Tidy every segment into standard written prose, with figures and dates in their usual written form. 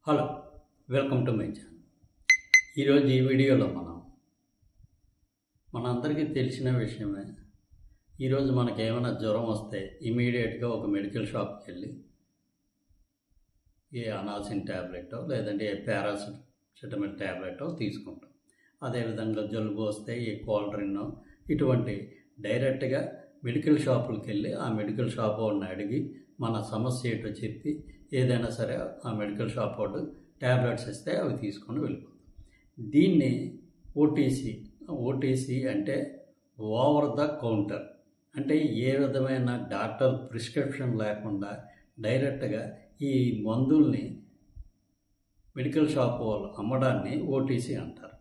Hello, welcome to my channel. ఈరోజు ఈ వీడియోలో మనందరికీ తెలిసిన విషయమే. ఈరోజు మనకు ఏమైనా జ్వరం వస్తే ఇమీడియట్గా ఒక మెడికల్ షాప్కి వెళ్ళి ఏ అనాసిన్ ట్యాబ్లెటో లేదంటే ఏ పారాసిటమాల్ ట్యాబ్లెటో తీసుకుంటాం. అదేవిధంగా జలుబు వస్తే ఏ కోల్డ్రిన్నో ఇటువంటి డైరెక్ట్గా మెడికల్ షాపులకు వెళ్ళి ఆ మెడికల్ షాప్ వాడిని అడిగి మన సమస్య ఏంటో చెప్పి ఏదైనా సరే ఆ మెడికల్ షాప్ వాడు ట్యాబ్లెట్స్ ఇస్తే అవి తీసుకొని వెళ్ళిపోతాం. దీన్ని ఓటీసీ అంటే ఓవర్ ద కౌంటర్. అంటే ఏ విధమైన డాక్టర్ ప్రిస్క్రిప్షన్ లేకుండా డైరెక్ట్గా ఈ మందుల్ని మెడికల్ షాప్ వాళ్ళు అమ్మడాన్ని ఓటీసీ అంటారు.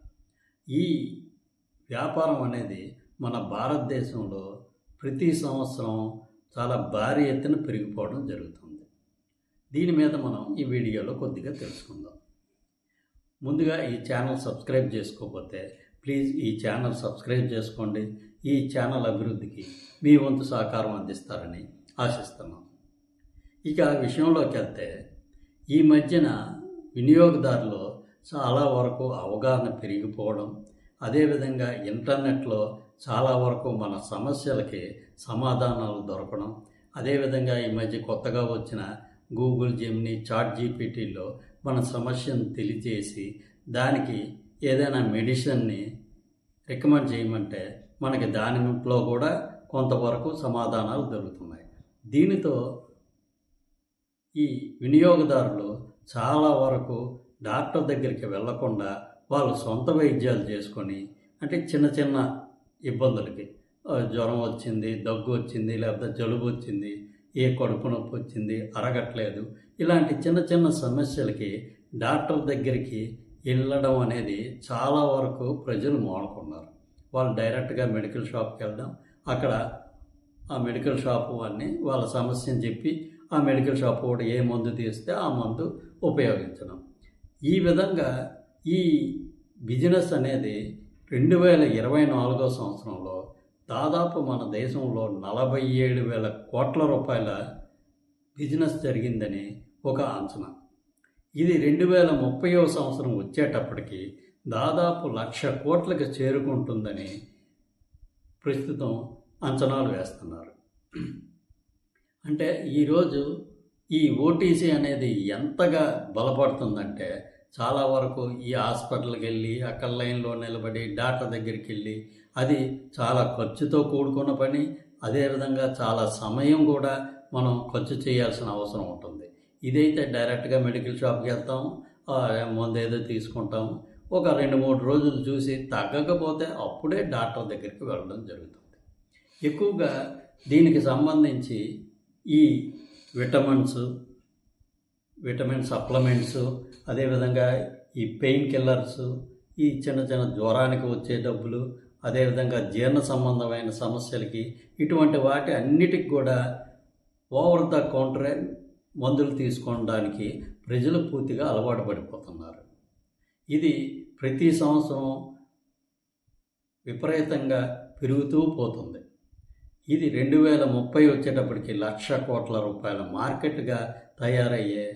ఈ వ్యాపారం అనేది మన భారతదేశంలో ప్రతి సంవత్సరం చాలా భారీ ఎత్తున పెరిగిపోవడం జరుగుతుంది. దీని మీద మనం ఈ వీడియోలో కొద్దిగా తెలుసుకుందాం. ముందుగా ఈ ఛానల్ సబ్స్క్రైబ్ చేసుకోకపోతే ప్లీజ్ ఈ ఛానల్ సబ్స్క్రైబ్ చేసుకోండి. ఈ ఛానల్ అభివృద్ధికి మీ వంతు సహకారం అందిస్తారని ఆశిస్తున్నాం. ఇక విషయంలోకి వెళ్తే ఈ మధ్యన వినియోగదారులు చాలా వరకు అవగాహన పెరిగిపోవడం, అదేవిధంగా ఇంటర్నెట్లో చాలా వరకు మన సమస్యలకి సమాధానాలు దొరకడం, అదేవిధంగా ఈ మధ్య కొత్తగా వచ్చిన గూగుల్ జెమినీ, చాట్ జీపీటీలో మన సమస్యను తెలియజేసి దానికి ఏదైనా మెడిసిన్ని రికమెండ్ చేయమంటే మనకి దానిలో కూడా కొంతవరకు సమాధానాలు దొరుకుతున్నాయి. దీనితో ఈ వినియోగదారులు చాలా వరకు డాక్టర్ దగ్గరికి వెళ్లకుండా వాళ్ళు సొంత వైద్యాలు చేసుకొని, అంటే చిన్న చిన్న ఇబ్బందులకి జ్వరం వచ్చింది, దగ్గు వచ్చింది, లేకపోతే జలుబు వచ్చింది, ఏ కడుపు నొప్పి వచ్చింది, అరగట్లేదు, ఇలాంటి చిన్న చిన్న సమస్యలకి డాక్టర్ దగ్గరికి వెళ్ళడం అనేది చాలా వరకు ప్రజలు మానుకున్నారు. వాళ్ళు డైరెక్ట్గా మెడికల్ షాప్కి వెళ్దాం, అక్కడ ఆ మెడికల్ షాప్ వాడిని వాళ్ళ సమస్యను చెప్పి ఆ మెడికల్ షాప్ వాడు ఏ మందు తీస్తే ఆ మందు ఉపయోగించడం. ఈ విధంగా ఈ బిజినెస్ అనేది 2024 సంవత్సరంలో దాదాపు మన దేశంలో 47,000 కోట్ల రూపాయల బిజినెస్ జరిగిందని ఒక అంచనా. ఇది 2030వ సంవత్సరం వచ్చేటప్పటికి దాదాపు 1,00,000 కోట్లకు చేరుకుంటుందని ప్రస్తుతం అంచనాలు వేస్తున్నారు. అంటే ఈరోజు ఈ ఓటీసీ అనేది ఎంతగా బలపడుతుందంటే చాలా వరకు ఈ హాస్పిటల్కి వెళ్ళి అక్కడ లైన్లో నిలబడి డాక్టర్ దగ్గరికి వెళ్ళి అది చాలా ఖర్చుతో కూడుకున్న పని. అదేవిధంగా చాలా సమయం కూడా మనం ఖర్చు చేయాల్సిన అవసరం ఉంటుంది. ఇదైతే డైరెక్ట్గా మెడికల్ షాప్కి వెళ్తాము, మందు ఏదో తీసుకుంటాము, ఒక 2-3 రోజులు చూసి తగ్గకపోతే అప్పుడే డాక్టర్ దగ్గరికి వెళ్ళడం జరుగుతుంది. ఎక్కువగా దీనికి సంబంధించి ఈ విటమిన్ సప్లిమెంట్స్, అదేవిధంగా ఈ పెయిన్ కిల్లర్స్, ఈ చిన్న చిన్న జ్వరానికి వచ్చే డబ్బులు, అదేవిధంగా జీర్ణ సంబంధమైన సమస్యలకి, ఇటువంటి వాటి అన్నిటికి కూడా ఓవర్ ద కౌంటరే మందులు తీసుకోవడానికి ప్రజలు పూర్తిగా అలవాటు పడిపోతున్నారు. ఇది ప్రతి సంవత్సరం విపరీతంగా పెరుగుతూ పోతుంది. ఇది 2030 వచ్చేటప్పటికి 1,00,000 కోట్ల రూపాయల మార్కెట్గా తయారయ్యే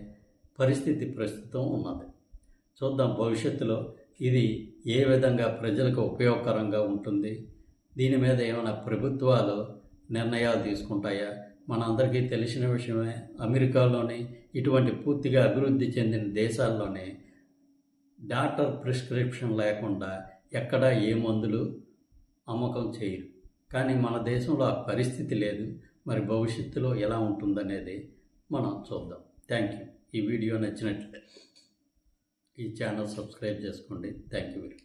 పరిస్థితి ప్రస్తుతం ఉన్నది. చూద్దాం భవిష్యత్తులో ఇది ఏ విధంగా ప్రజలకు ఉపయోగకరంగా ఉంటుంది. దీని మీద ఏమైనా ప్రభుత్వాలు నిర్ణయాలు తీసుకుంటాయా? మనందరికీ తెలిసిన విషయమే, అమెరికాలోని ఇటువంటి పూర్తిగా అభివృద్ధి చెందిన దేశాల్లోనే డాక్టర్ ప్రిస్క్రిప్షన్ లేకుండా ఎక్కడా ఏ మందులు అమ్మకం చేయరు. కానీ మన దేశంలో ఆ పరిస్థితి లేదు. మరి భవిష్యత్తులో ఎలా ఉంటుందనేది మనం చూద్దాం. Thank you. ఈ వీడియో నచ్చినట్లయితే ఈ ఛానల్ సబ్స్క్రైబ్ చేసుకోండి. Thank you very much.